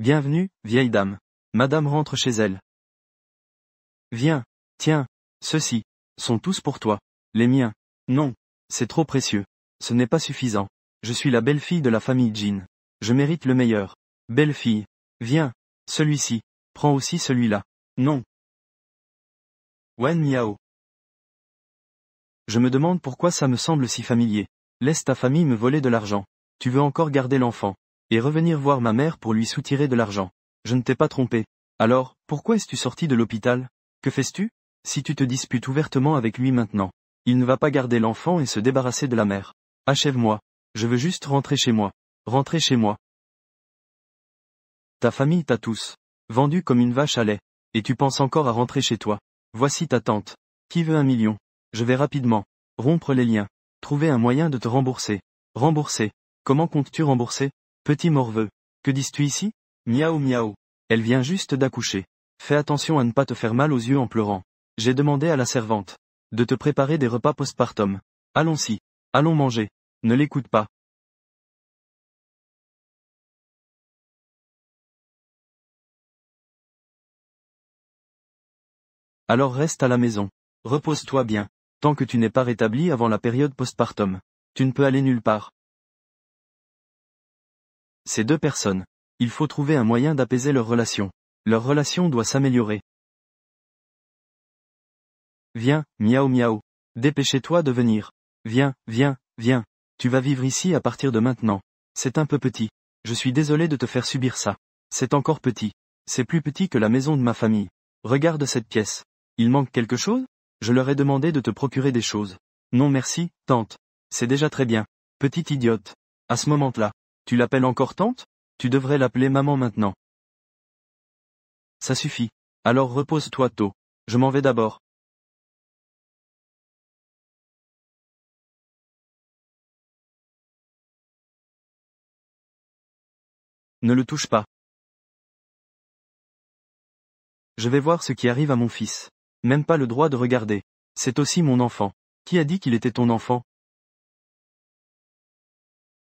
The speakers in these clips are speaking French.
Bienvenue, vieille dame. Madame rentre chez elle. Viens, tiens, ceux-ci, sont tous pour toi. Les miens. Non, c'est trop précieux. Ce n'est pas suffisant. Je suis la belle-fille de la famille Jin. Je mérite le meilleur. Belle-fille. Viens, celui-ci, prends aussi celui-là. Non. Wen Miao. Je me demande pourquoi ça me semble si familier. Laisse ta famille me voler de l'argent. Tu veux encore garder l'enfant. Et revenir voir ma mère pour lui soutirer de l'argent. Je ne t'ai pas trompé. Alors, pourquoi es-tu sorti de l'hôpital? Que fais-tu? Si tu te disputes ouvertement avec lui maintenant, il ne va pas garder l'enfant et se débarrasser de la mère. Achève-moi. Je veux juste rentrer chez moi. Rentrer chez moi. Ta famille t'a tous vendu comme une vache à lait. Et tu penses encore à rentrer chez toi. Voici ta tante. Qui veut 1 million? Je vais rapidement rompre les liens. Trouver un moyen de te rembourser. Rembourser. Comment comptes-tu rembourser? Petit morveux. Que dis-tu ici? Miaou miaou. Elle vient juste d'accoucher. Fais attention à ne pas te faire mal aux yeux en pleurant. J'ai demandé à la servante de te préparer des repas postpartum. Allons-y. Allons manger. Ne l'écoute pas. Alors reste à la maison. Repose-toi bien. Tant que tu n'es pas rétabli avant la période postpartum. Tu ne peux aller nulle part. Ces deux personnes. Il faut trouver un moyen d'apaiser leur relation. Leur relation doit s'améliorer. Viens, miaou miaou. Dépêchez-toi de venir. Viens, viens, viens. Tu vas vivre ici à partir de maintenant. C'est un peu petit. Je suis désolé de te faire subir ça. C'est encore petit. C'est plus petit que la maison de ma famille. Regarde cette pièce. Il manque quelque chose? Je leur ai demandé de te procurer des choses. Non merci, tante. C'est déjà très bien. Petite idiote. À ce moment-là, tu l'appelles encore tante? Tu devrais l'appeler maman maintenant. Ça suffit. Alors repose-toi tôt. Je m'en vais d'abord. Ne le touche pas. Je vais voir ce qui arrive à mon fils. Même pas le droit de regarder. C'est aussi mon enfant. Qui a dit qu'il était ton enfant?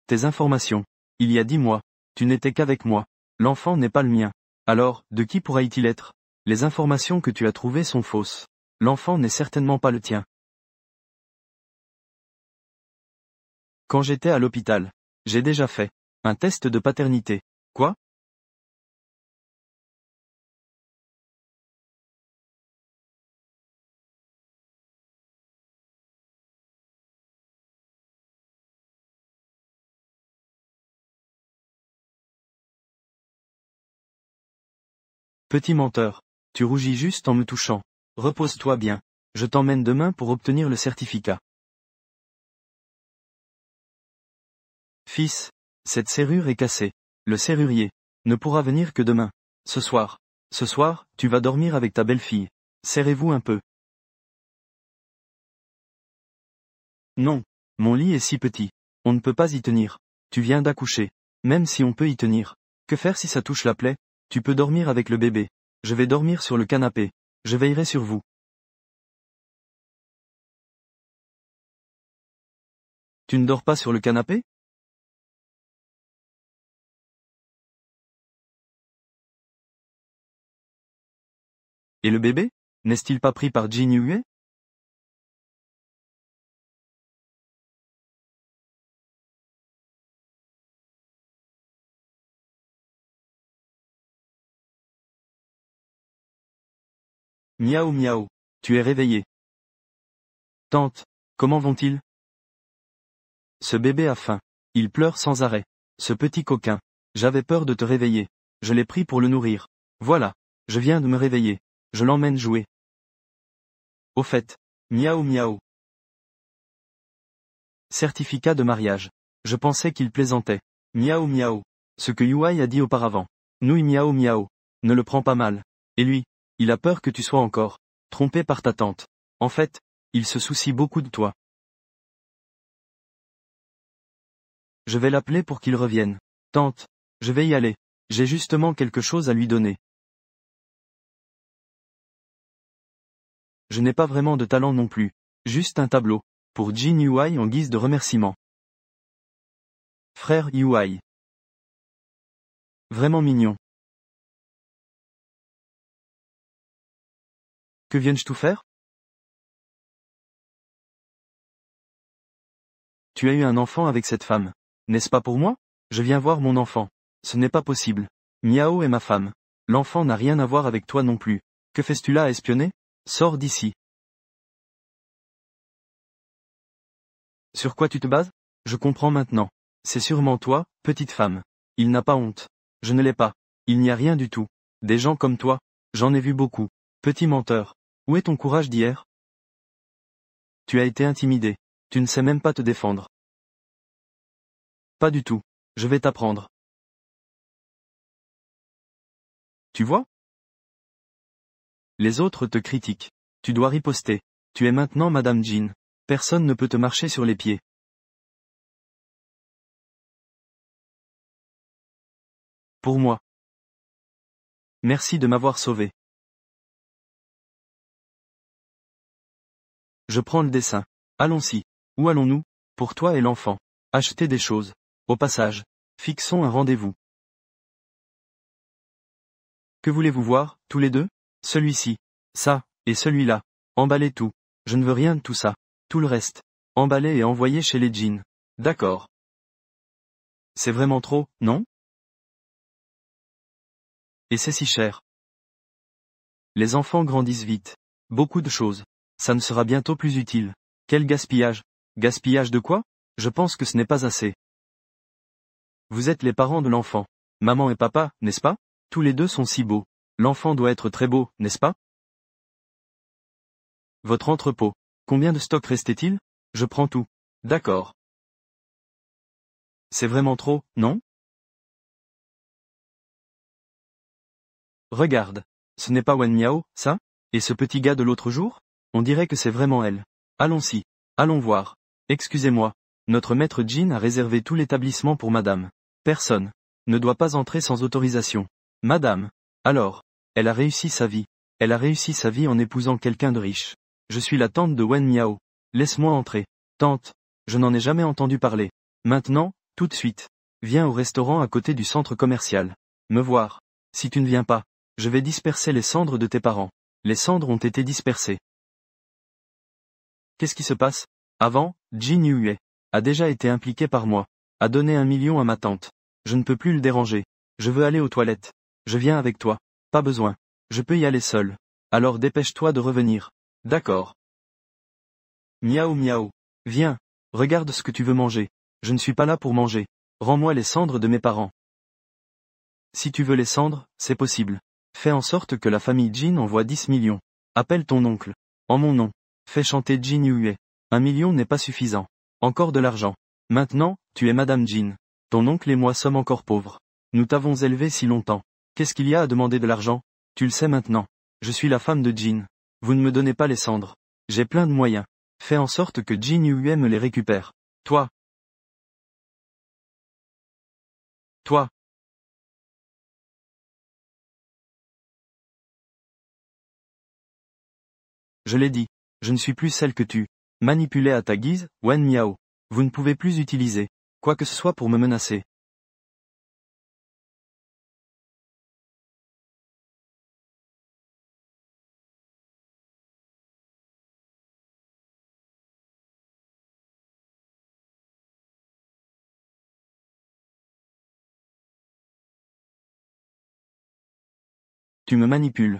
Tes informations. Il y a 10 mois. Tu n'étais qu'avec moi. L'enfant n'est pas le mien. Alors, de qui pourra-t-il être? Les informations que tu as trouvées sont fausses. L'enfant n'est certainement pas le tien. Quand j'étais à l'hôpital, j'ai déjà fait un test de paternité. Quoi? Petit menteur. Tu rougis juste en me touchant. Repose-toi bien. Je t'emmène demain pour obtenir le certificat. Fils, cette serrure est cassée. Le serrurier ne pourra venir que demain. Ce soir. Ce soir, tu vas dormir avec ta belle-fille. Serrez-vous un peu. Non. Mon lit est si petit. On ne peut pas y tenir. Tu viens d'accoucher. Même si on peut y tenir. Que faire si ça touche la plaie? Tu peux dormir avec le bébé. Je vais dormir sur le canapé. Je veillerai sur vous. Tu ne dors pas sur le canapé? Et le bébé? N'est-il pas pris par Jin Yue? Miaou miaou. Tu es réveillé. Tante, comment vont-ils? Ce bébé a faim. Il pleure sans arrêt. Ce petit coquin. J'avais peur de te réveiller. Je l'ai pris pour le nourrir. Voilà. Je viens de me réveiller. Je l'emmène jouer. Au fait. Miaou miaou. Certificat de mariage. Je pensais qu'il plaisantait. Miaou miaou. Ce que Yuai a dit auparavant. Nouille miaou miaou. Ne le prends pas mal. Et lui, il a peur que tu sois encore trompé par ta tante. En fait, il se soucie beaucoup de toi. Je vais l'appeler pour qu'il revienne. Tante, je vais y aller. J'ai justement quelque chose à lui donner. Je n'ai pas vraiment de talent non plus. Juste un tableau. Pour Jin Yuai en guise de remerciement. Frère Yuai. Vraiment mignon. Que viens-je tout faire? Tu as eu un enfant avec cette femme. N'est-ce pas pour moi? Je viens voir mon enfant. Ce n'est pas possible. Miao est ma femme. L'enfant n'a rien à voir avec toi non plus. Que fais-tu là à espionner? Sors d'ici. Sur quoi tu te bases? Je comprends maintenant. C'est sûrement toi, petite femme. Il n'a pas honte. Je ne l'ai pas. Il n'y a rien du tout. Des gens comme toi, j'en ai vu beaucoup. Petit menteur. Où est ton courage d'hier? Tu as été intimidé. Tu ne sais même pas te défendre. Pas du tout. Je vais t'apprendre. Tu vois? Les autres te critiquent. Tu dois riposter. Tu es maintenant Madame Jean. Personne ne peut te marcher sur les pieds. Pour moi. Merci de m'avoir sauvé. Je prends le dessin. Allons-y. Où allons-nous? Pour toi et l'enfant. Acheter des choses. Au passage. Fixons un rendez-vous. Que voulez-vous voir, tous les deux? Celui-ci. Ça, et celui-là. Emballez tout. Je ne veux rien de tout ça. Tout le reste. Emballez et envoyez chez les jeans. D'accord. C'est vraiment trop, non? Et c'est si cher. Les enfants grandissent vite. Beaucoup de choses. Ça ne sera bientôt plus utile. Quel gaspillage. Gaspillage de quoi? Je pense que ce n'est pas assez. Vous êtes les parents de l'enfant. Maman et papa, n'est-ce pas? Tous les deux sont si beaux. L'enfant doit être très beau, n'est-ce pas? Votre entrepôt. Combien de stock restait-il? Je prends tout. D'accord. C'est vraiment trop, non? Regarde. Ce n'est pas Wen Miao, ça? Et ce petit gars de l'autre jour? On dirait que c'est vraiment elle. Allons-y. Allons voir. Excusez-moi. Notre maître Jean a réservé tout l'établissement pour madame. Personne ne doit pas entrer sans autorisation. Madame. Alors. Elle a réussi sa vie. Elle a réussi sa vie en épousant quelqu'un de riche. Je suis la tante de Wen Miao. Laisse-moi entrer. Tante. Je n'en ai jamais entendu parler. Maintenant, tout de suite. Viens au restaurant à côté du centre commercial. Me voir. Si tu ne viens pas, je vais disperser les cendres de tes parents. Les cendres ont été dispersées. Qu'est-ce qui se passe? Avant, Jin Yue a déjà été impliqué par moi. A donné 1 million à ma tante. Je ne peux plus le déranger. Je veux aller aux toilettes. Je viens avec toi. Pas besoin. Je peux y aller seul. Alors dépêche-toi de revenir. D'accord. Miaou miaou. Viens. Regarde ce que tu veux manger. Je ne suis pas là pour manger. Rends-moi les cendres de mes parents. Si tu veux les cendres, c'est possible. Fais en sorte que la famille Jin envoie 10 millions. Appelle ton oncle. En mon nom. Fais chanter Jin Yue. 1 million n'est pas suffisant. Encore de l'argent. Maintenant, tu es Madame Jin. Ton oncle et moi sommes encore pauvres. Nous t'avons élevé si longtemps. Qu'est-ce qu'il y a à demander de l'argent? Tu le sais maintenant. Je suis la femme de Jin. Vous ne me donnez pas les cendres. J'ai plein de moyens. Fais en sorte que Jin Yue me les récupère. Toi. Toi. Je l'ai dit. Je ne suis plus celle que tu manipulais à ta guise, Wen Miao. Vous ne pouvez plus utiliser quoi que ce soit pour me menacer. Tu me manipules.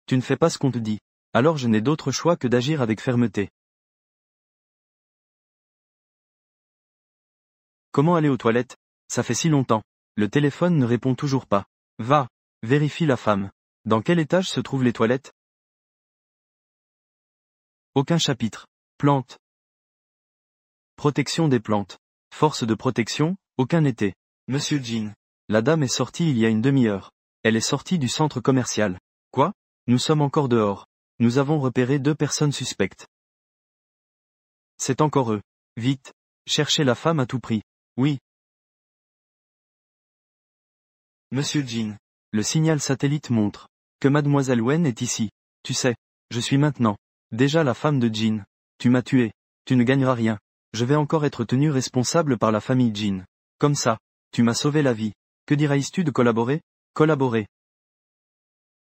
Tu ne fais pas ce qu'on te dit. Alors je n'ai d'autre choix que d'agir avec fermeté. Comment aller aux toilettes? Ça fait si longtemps. Le téléphone ne répond toujours pas. Va. Vérifie la femme. Dans quel étage se trouvent les toilettes? Aucun chapitre. Plantes. Protection des plantes. Force de protection, aucun été. Monsieur Jean. La dame est sortie il y a une demi-heure. Elle est sortie du centre commercial. Quoi? Nous sommes encore dehors. Nous avons repéré 2 personnes suspectes. C'est encore eux. Vite. Cherchez la femme à tout prix. Oui. Monsieur Jean. Le signal satellite montre que Mademoiselle Wen est ici. Tu sais, je suis maintenant déjà la femme de Jean. Tu m'as tué. Tu ne gagneras rien. Je vais encore être tenu responsable par la famille Jean. Comme ça, tu m'as sauvé la vie. Que dirais-tu de collaborer? Collaborer.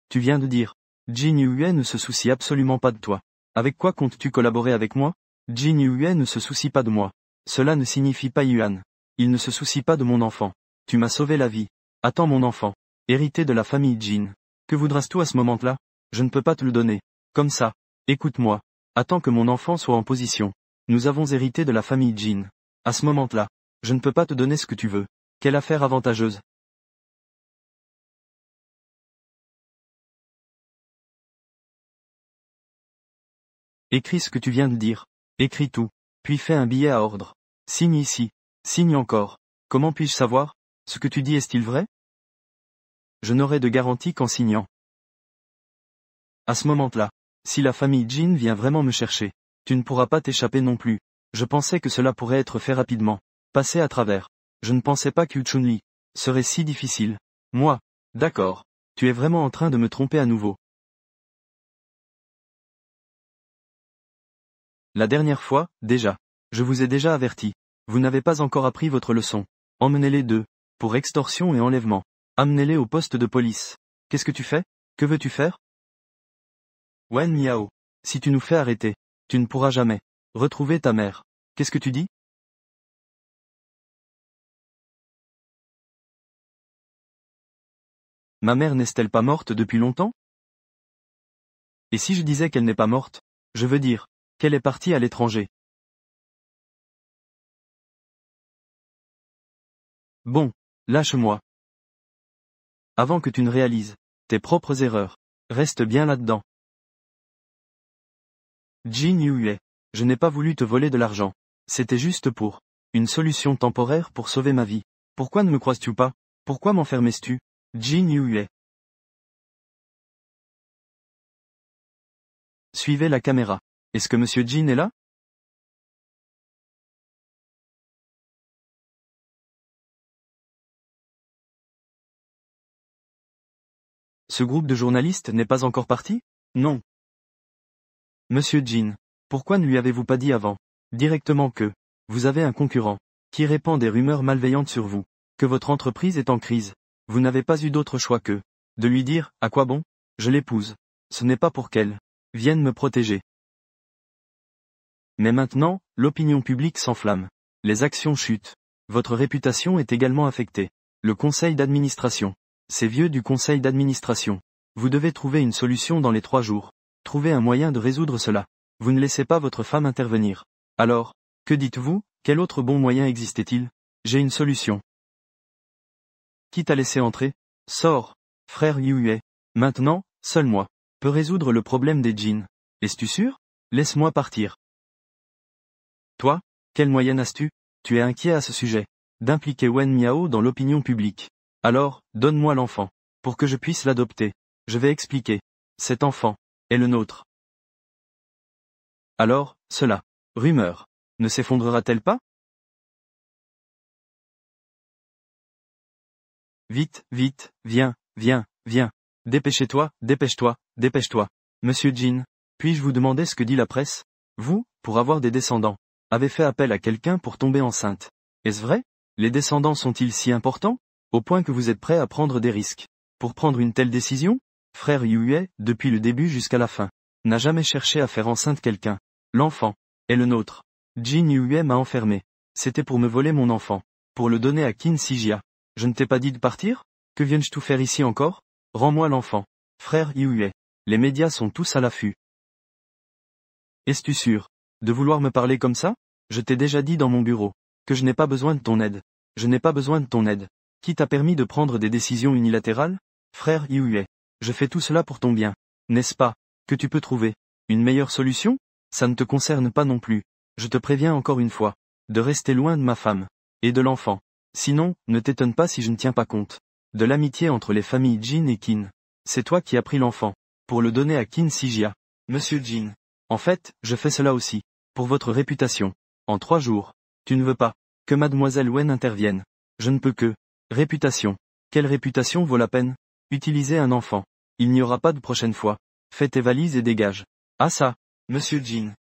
Tu viens de dire Jin Yue ne se soucie absolument pas de toi. Avec quoi comptes-tu collaborer avec moi? Jin Yue ne se soucie pas de moi. Cela ne signifie pas Yuan. Il ne se soucie pas de mon enfant. Tu m'as sauvé la vie. Attends mon enfant. Hérité de la famille Jin. Que voudras-tu à ce moment-là? Je ne peux pas te le donner. Comme ça. Écoute-moi. Attends que mon enfant soit en position. Nous avons hérité de la famille Jin. À ce moment-là. Je ne peux pas te donner ce que tu veux. Quelle affaire avantageuse. Écris ce que tu viens de dire. Écris tout. Puis fais un billet à ordre. Signe ici. Signe encore. Comment puis-je savoir? Ce que tu dis est-il vrai? Je n'aurai de garantie qu'en signant. À ce moment-là, si la famille Jin vient vraiment me chercher, tu ne pourras pas t'échapper non plus. Je pensais que cela pourrait être fait rapidement. Passer à travers. Je ne pensais pas que Chun-Li serait si difficile. Moi. D'accord. Tu es vraiment en train de me tromper à nouveau. La dernière fois, déjà. Je vous ai déjà averti. Vous n'avez pas encore appris votre leçon. Emmenez-les deux. Pour extorsion et enlèvement. Amenez-les au poste de police. Qu'est-ce que tu fais? Que veux-tu faire? Wen Miao. Si tu nous fais arrêter, tu ne pourras jamais retrouver ta mère. Qu'est-ce que tu dis? Ma mère n'est-elle pas morte depuis longtemps? Et si je disais qu'elle n'est pas morte? Je veux dire, qu'elle est partie à l'étranger. Bon, lâche-moi. Avant que tu ne réalises tes propres erreurs. Reste bien là-dedans. Jin Yue. Je n'ai pas voulu te voler de l'argent. C'était juste pour une solution temporaire pour sauver ma vie. Pourquoi ne me croises-tu pas? Pourquoi m'enfermais-tu? Jin Yue. Suivez la caméra. Est-ce que Monsieur Jin est là? Ce groupe de journalistes n'est pas encore parti? Non. Monsieur Jin. Pourquoi ne lui avez-vous pas dit avant? Directement que vous avez un concurrent qui répand des rumeurs malveillantes sur vous, que votre entreprise est en crise. Vous n'avez pas eu d'autre choix que de lui dire, à quoi bon? Je l'épouse. Ce n'est pas pour qu'elle vienne me protéger. Mais maintenant, l'opinion publique s'enflamme. Les actions chutent. Votre réputation est également affectée. Le conseil d'administration. C'est vieux du conseil d'administration. Vous devez trouver une solution dans les 3 jours. Trouvez un moyen de résoudre cela. Vous ne laissez pas votre femme intervenir. Alors, que dites-vous? Quel autre bon moyen existait-il? J'ai une solution. Qui t'a laissé entrer? Sors, frère Yue. Maintenant, seul moi peux résoudre le problème des djinns. Es-tu sûr? Laisse-moi partir. Toi, quelle moyenne as-tu? Tu es inquiet à ce sujet d'impliquer Wen Miao dans l'opinion publique. Alors, donne-moi l'enfant. Pour que je puisse l'adopter. Je vais expliquer. Cet enfant est le nôtre. Alors, cela, rumeur, ne s'effondrera-t-elle pas? Vite, vite, viens, viens, viens. Dépêchez-toi, dépêche-toi, dépêche-toi. Monsieur Jin, puis-je vous demander ce que dit la presse? Vous, pour avoir des descendants, avez fait appel à quelqu'un pour tomber enceinte. Est-ce vrai? Les descendants sont-ils si importants? Au point que vous êtes prêt à prendre des risques. Pour prendre une telle décision? Frère Yue, depuis le début jusqu'à la fin, n'a jamais cherché à faire enceinte quelqu'un. L'enfant est le nôtre. Jin Yue m'a enfermé. C'était pour me voler mon enfant. Pour le donner à Qin Sijia. Je ne t'ai pas dit de partir? Que viens-je tout faire ici encore? Rends-moi l'enfant. Frère Yue. Les médias sont tous à l'affût. Es-tu sûr de vouloir me parler comme ça? Je t'ai déjà dit dans mon bureau que je n'ai pas besoin de ton aide. Je n'ai pas besoin de ton aide. Qui t'a permis de prendre des décisions unilatérales? Frère Yue. Je fais tout cela pour ton bien. N'est-ce pas que tu peux trouver une meilleure solution? Ça ne te concerne pas non plus. Je te préviens encore une fois de rester loin de ma femme et de l'enfant. Sinon, ne t'étonne pas si je ne tiens pas compte de l'amitié entre les familles Jin et Qin. C'est toi qui as pris l'enfant pour le donner à Qin Sijia. Monsieur Jin. En fait, je fais cela aussi pour votre réputation. En 3 jours, tu ne veux pas que mademoiselle Wen intervienne. Je ne peux que. Réputation. Quelle réputation vaut la peine? Utiliser un enfant. Il n'y aura pas de prochaine fois. Fais tes valises et dégage. Ah ça, Monsieur Jin.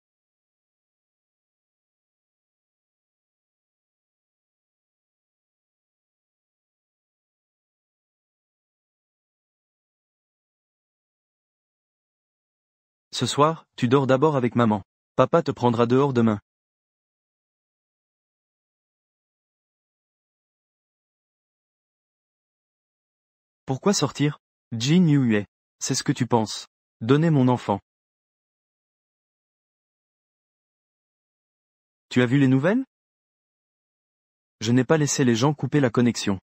Ce soir, tu dors d'abord avec maman. Papa te prendra dehors demain. Pourquoi sortir? Jin Yue. C'est ce que tu penses. Donnez mon enfant. Tu as vu les nouvelles? Je n'ai pas laissé les gens couper la connexion.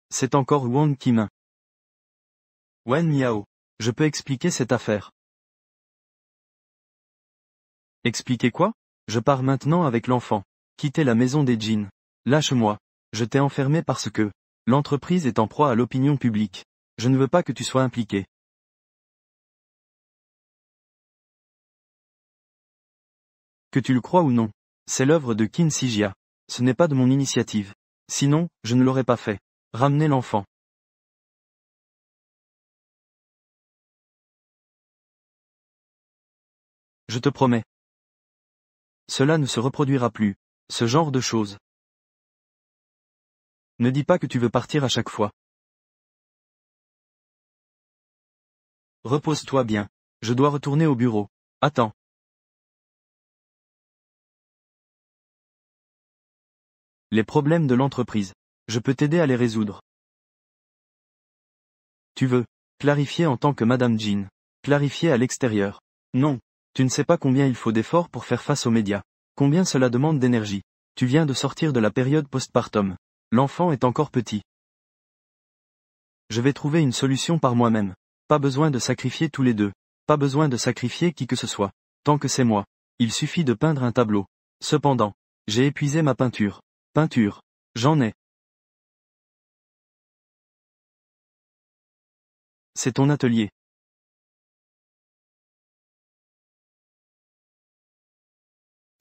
C'est encore Wang Kimin. Wen Miao. Je peux expliquer cette affaire. Expliquer quoi? Je pars maintenant avec l'enfant. Quitter la maison des Jin. Lâche-moi. Je t'ai enfermé parce que l'entreprise est en proie à l'opinion publique. Je ne veux pas que tu sois impliqué. Que tu le crois ou non, c'est l'œuvre de Qin Shijia. Ce n'est pas de mon initiative. Sinon, je ne l'aurais pas fait. Ramenez l'enfant. Je te promets. Cela ne se reproduira plus. Ce genre de choses. Ne dis pas que tu veux partir à chaque fois. Repose-toi bien. Je dois retourner au bureau. Attends. Les problèmes de l'entreprise. Je peux t'aider à les résoudre. Tu veux clarifier en tant que Madame Jin. Clarifier à l'extérieur. Non. Tu ne sais pas combien il faut d'efforts pour faire face aux médias. Combien cela demande d'énergie. Tu viens de sortir de la période postpartum. L'enfant est encore petit. Je vais trouver une solution par moi-même. Pas besoin de sacrifier tous les deux. Pas besoin de sacrifier qui que ce soit. Tant que c'est moi. Il suffit de peindre un tableau. Cependant, j'ai épuisé ma peinture. Peinture. J'en ai. C'est ton atelier.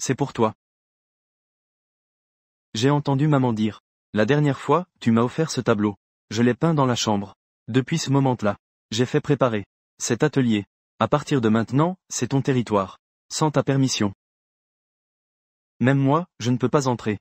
C'est pour toi. J'ai entendu maman dire. La dernière fois, tu m'as offert ce tableau. Je l'ai peint dans la chambre. Depuis ce moment-là, j'ai fait préparer cet atelier. À partir de maintenant, c'est ton territoire. Sans ta permission. Même moi, je ne peux pas entrer.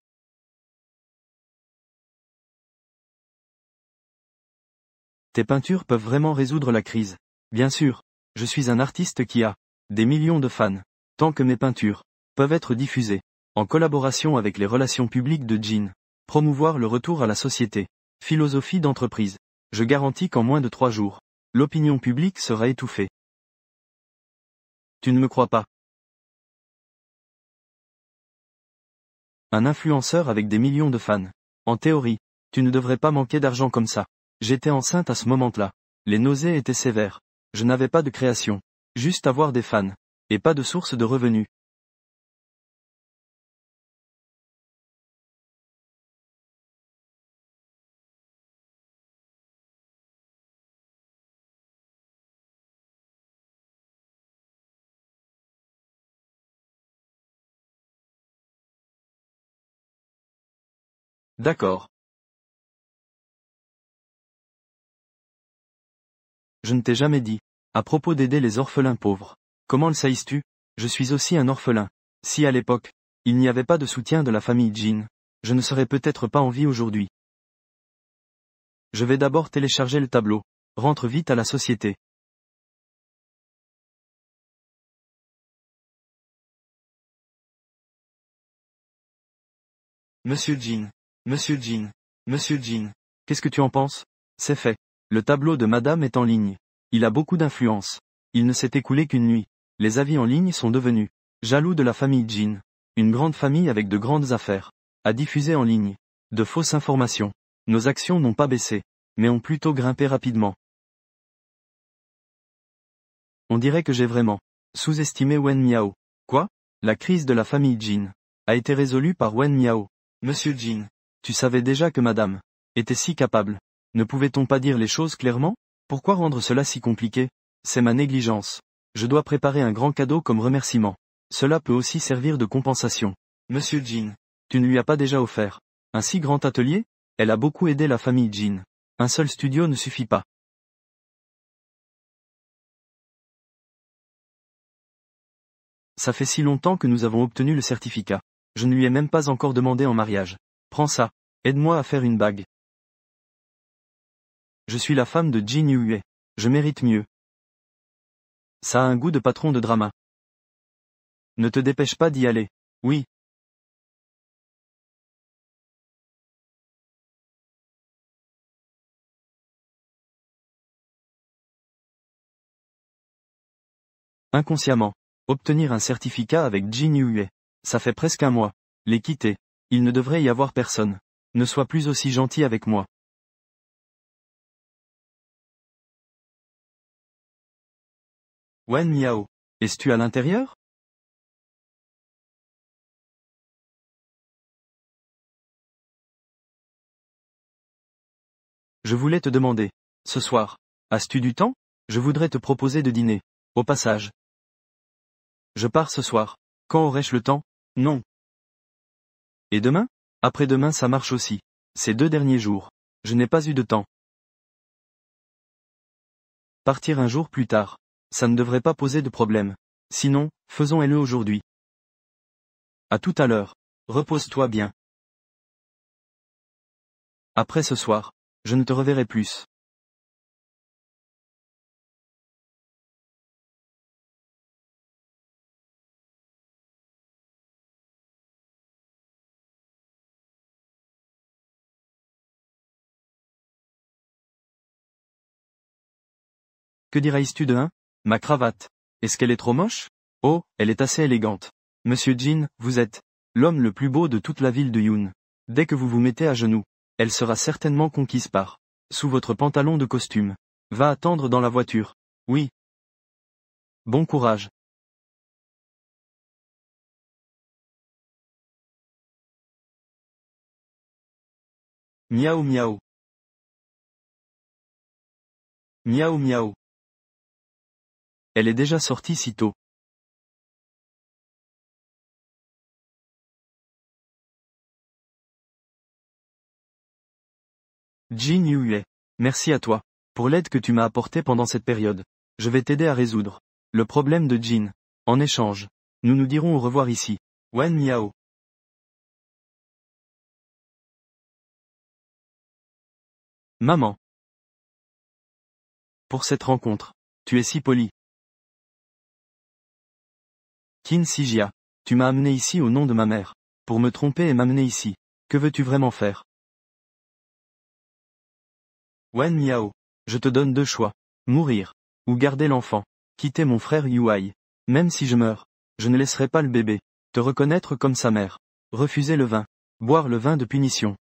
Tes peintures peuvent vraiment résoudre la crise. Bien sûr. Je suis un artiste qui a des millions de fans. Tant que mes peintures peuvent être diffusées, en collaboration avec les relations publiques de Jin. Promouvoir le retour à la société. Philosophie d'entreprise. Je garantis qu'en moins de 3 jours, l'opinion publique sera étouffée. Tu ne me crois pas? Un influenceur avec des millions de fans. En théorie, tu ne devrais pas manquer d'argent comme ça. J'étais enceinte à ce moment-là. Les nausées étaient sévères. Je n'avais pas de création. Juste avoir des fans. Et pas de source de revenus. D'accord. Je ne t'ai jamais dit. À propos d'aider les orphelins pauvres. Comment le sais-tu? Je suis aussi un orphelin. Si à l'époque, il n'y avait pas de soutien de la famille Jin, je ne serais peut-être pas en vie aujourd'hui. Je vais d'abord télécharger le tableau. Rentre vite à la société. Monsieur Jin. Monsieur Jin. Monsieur Jin. Qu'est-ce que tu en penses? C'est fait. Le tableau de madame est en ligne. Il a beaucoup d'influence. Il ne s'est écoulé qu'une nuit. Les avis en ligne sont devenus jaloux de la famille Jin. Une grande famille avec de grandes affaires. À diffuser en ligne. De fausses informations. Nos actions n'ont pas baissé, mais ont plutôt grimpé rapidement. On dirait que j'ai vraiment sous-estimé Wen Miao. Quoi? La crise de la famille Jin a été résolue par Wen Miao. Monsieur Jin, tu savais déjà que madame était si capable. Ne pouvait-on pas dire les choses clairement? Pourquoi rendre cela si compliqué? C'est ma négligence. Je dois préparer un grand cadeau comme remerciement. Cela peut aussi servir de compensation. Monsieur Jin, tu ne lui as pas déjà offert un si grand atelier? Elle a beaucoup aidé la famille Jin. Un seul studio ne suffit pas. Ça fait si longtemps que nous avons obtenu le certificat. Je ne lui ai même pas encore demandé en mariage. Prends ça. Aide-moi à faire une bague. Je suis la femme de Jin Yue. Je mérite mieux. Ça a un goût de patron de drama. Ne te dépêche pas d'y aller. Oui. Inconsciemment. Obtenir un certificat avec Jin Yue. Ça fait presque un mois. Les quitter. Il ne devrait y avoir personne. Ne sois plus aussi gentil avec moi. Wen Miao. Es-tu à l'intérieur? Je voulais te demander. Ce soir. As-tu du temps? Je voudrais te proposer de dîner. Au passage. Je pars ce soir. Quand aurais-je le temps? Non. Et demain? Après-demain ça marche aussi. Ces 2 derniers jours. Je n'ai pas eu de temps. Partir un jour plus tard. Ça ne devrait pas poser de problème. Sinon, faisons-le aujourd'hui. À tout à l'heure. Repose-toi bien. Après ce soir. Je ne te reverrai plus. Que dirais-tu de un? Ma cravate. Est-ce qu'elle est trop moche? Oh, elle est assez élégante. Monsieur Jin, vous êtes l'homme le plus beau de toute la ville de Yoon. Dès que vous vous mettez à genoux, elle sera certainement conquise par sous votre pantalon de costume. Va attendre dans la voiture. Oui. Bon courage. Miaou miaou. Miaou miaou. Elle est déjà sortie si tôt. Jin Yue. Merci à toi. Pour l'aide que tu m'as apportée pendant cette période. Je vais t'aider à résoudre le problème de Jin. En échange, nous nous dirons au revoir ici. Wen Miao. Maman. Pour cette rencontre. Tu es si poli. Qin Sijia. Tu m'as amené ici au nom de ma mère. Pour me tromper et m'amener ici. Que veux-tu vraiment faire? Wen Miao. Je te donne 2 choix. Mourir. Ou garder l'enfant. Quitter mon frère Yuai. Même si je meurs. Je ne laisserai pas le bébé. Te reconnaître comme sa mère. Refuser le vin. Boire le vin de punition.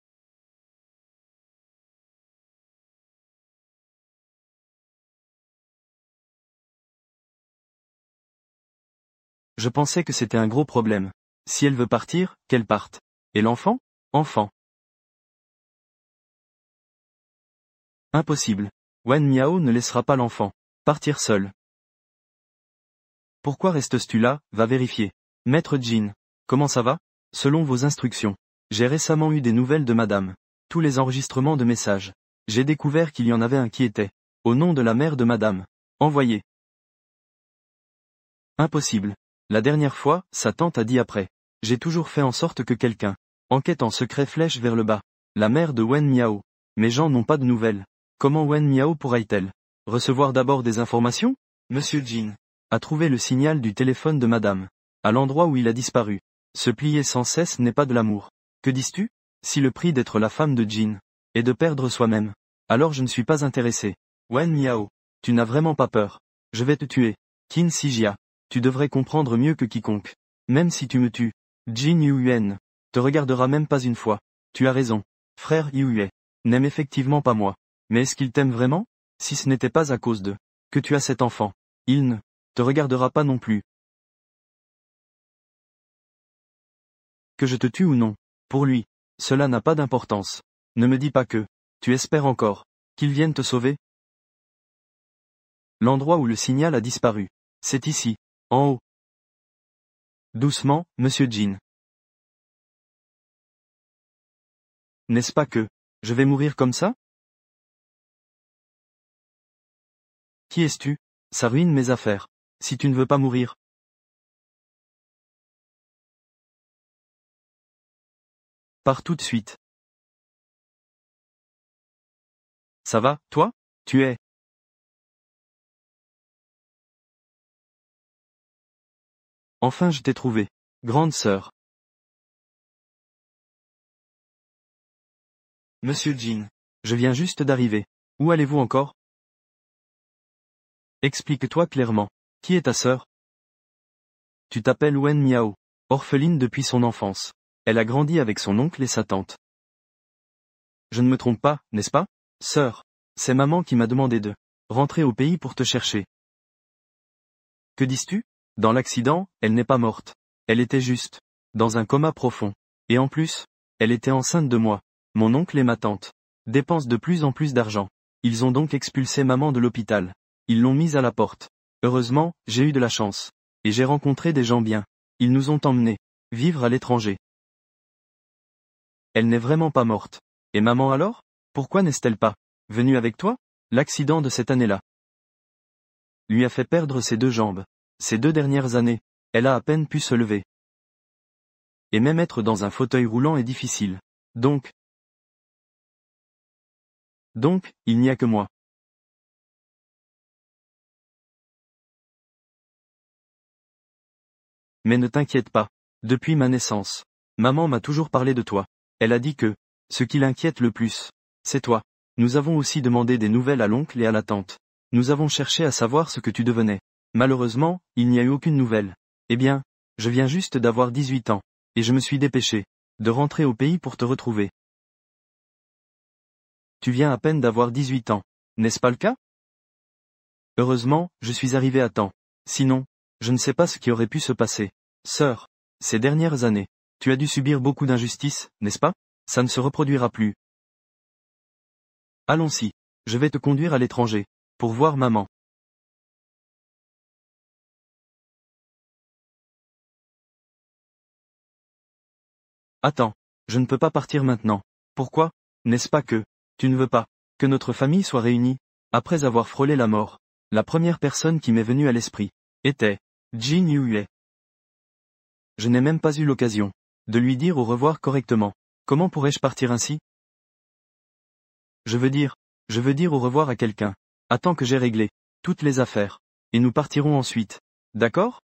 Je pensais que c'était un gros problème. Si elle veut partir, qu'elle parte. Et l'enfant? Enfant. Impossible. Wen Miao ne laissera pas l'enfant partir seul. Pourquoi restes-tu là? Va vérifier. Maître Jin. Comment ça va? Selon vos instructions. J'ai récemment eu des nouvelles de madame. Tous les enregistrements de messages. J'ai découvert qu'il y en avait un qui était au nom de la mère de madame. Envoyé. Impossible. La dernière fois, sa tante a dit après. J'ai toujours fait en sorte que quelqu'un enquête en secret flèche vers le bas. La mère de Wen Miao. Mes gens n'ont pas de nouvelles. Comment Wen Miao pourra-t-elle recevoir d'abord des informations? Monsieur Jin a trouvé le signal du téléphone de madame. À l'endroit où il a disparu. Se plier sans cesse n'est pas de l'amour. Que dis-tu? Si le prix d'être la femme de Jin est de perdre soi-même. Alors je ne suis pas intéressé. Wen Miao. Tu n'as vraiment pas peur. Je vais te tuer. Qin Sijia. Tu devrais comprendre mieux que quiconque. Même si tu me tues. Jin Yuen te regardera même pas une fois. Tu as raison. Frère Yue n'aime effectivement pas moi. Mais est-ce qu'il t'aime vraiment? Si ce n'était pas à cause de que tu as cet enfant, il ne te regardera pas non plus. Que je te tue ou non, pour lui, cela n'a pas d'importance. Ne me dis pas que tu espères encore qu'il vienne te sauver. L'endroit où le signal a disparu. C'est ici, en haut. Doucement, Monsieur Jin. N'est-ce pas que je vais mourir comme ça? Qui es-tu? Ça ruine mes affaires. Si tu ne veux pas mourir. Pars tout de suite. Ça va, toi? Tu es Enfin je t'ai trouvé. Grande sœur. Monsieur Jean. Je viens juste d'arriver. Où allez-vous encore? Explique-toi clairement. Qui est ta sœur? Tu t'appelles Wen Miao. Orpheline depuis son enfance. Elle a grandi avec son oncle et sa tante. Je ne me trompe pas, n'est-ce pas? Sœur. C'est maman qui m'a demandé de rentrer au pays pour te chercher. Que dis-tu? Dans l'accident, elle n'est pas morte. Elle était juste dans un coma profond. Et en plus, elle était enceinte de moi. Mon oncle et ma tante dépensent de plus en plus d'argent. Ils ont donc expulsé maman de l'hôpital. Ils l'ont mise à la porte. Heureusement, j'ai eu de la chance. Et j'ai rencontré des gens bien. Ils nous ont emmenés vivre à l'étranger. Elle n'est vraiment pas morte. Et maman alors? Pourquoi n'est-elle pas venue avec toi? L'accident de cette année-là lui a fait perdre ses 2 jambes. Ces 2 dernières années, elle a à peine pu se lever. Et même être dans un fauteuil roulant est difficile. Donc, il n'y a que moi. Mais ne t'inquiète pas. Depuis ma naissance, maman m'a toujours parlé de toi. Elle a dit que, ce qui l'inquiète le plus, c'est toi. Nous avons aussi demandé des nouvelles à l'oncle et à la tante. Nous avons cherché à savoir ce que tu devenais. Malheureusement, il n'y a eu aucune nouvelle. Eh bien, je viens juste d'avoir 18 ans, et je me suis dépêché de rentrer au pays pour te retrouver. Tu viens à peine d'avoir 18 ans, n'est-ce pas le cas? Heureusement, je suis arrivé à temps. Sinon, je ne sais pas ce qui aurait pu se passer. Sœur, ces dernières années, tu as dû subir beaucoup d'injustices, n'est-ce pas? Ça ne se reproduira plus. Allons-y, je vais te conduire à l'étranger, pour voir maman. Attends, je ne peux pas partir maintenant. Pourquoi? N'est-ce pas que tu ne veux pas que notre famille soit réunie? Après avoir frôlé la mort, la première personne qui m'est venue à l'esprit était Jin Yue. Je n'ai même pas eu l'occasion de lui dire au revoir correctement. Comment pourrais-je partir ainsi? Je veux dire au revoir à quelqu'un. Attends que j'ai réglé toutes les affaires. Et nous partirons ensuite. D'accord?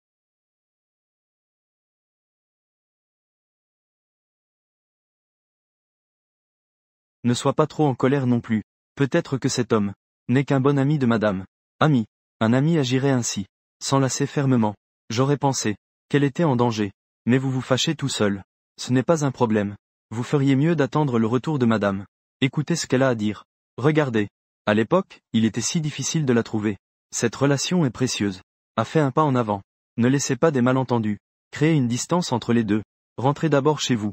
Ne sois pas trop en colère non plus. Peut-être que cet homme n'est qu'un bon ami de madame. Ami. Un ami agirait ainsi. S'enlacer fermement. J'aurais pensé qu'elle était en danger. Mais vous vous fâchez tout seul. Ce n'est pas un problème. Vous feriez mieux d'attendre le retour de madame. Écoutez ce qu'elle a à dire. Regardez. À l'époque, il était si difficile de la trouver. Cette relation est précieuse. A fait un pas en avant. Ne laissez pas des malentendus. Créez une distance entre les deux. Rentrez d'abord chez vous.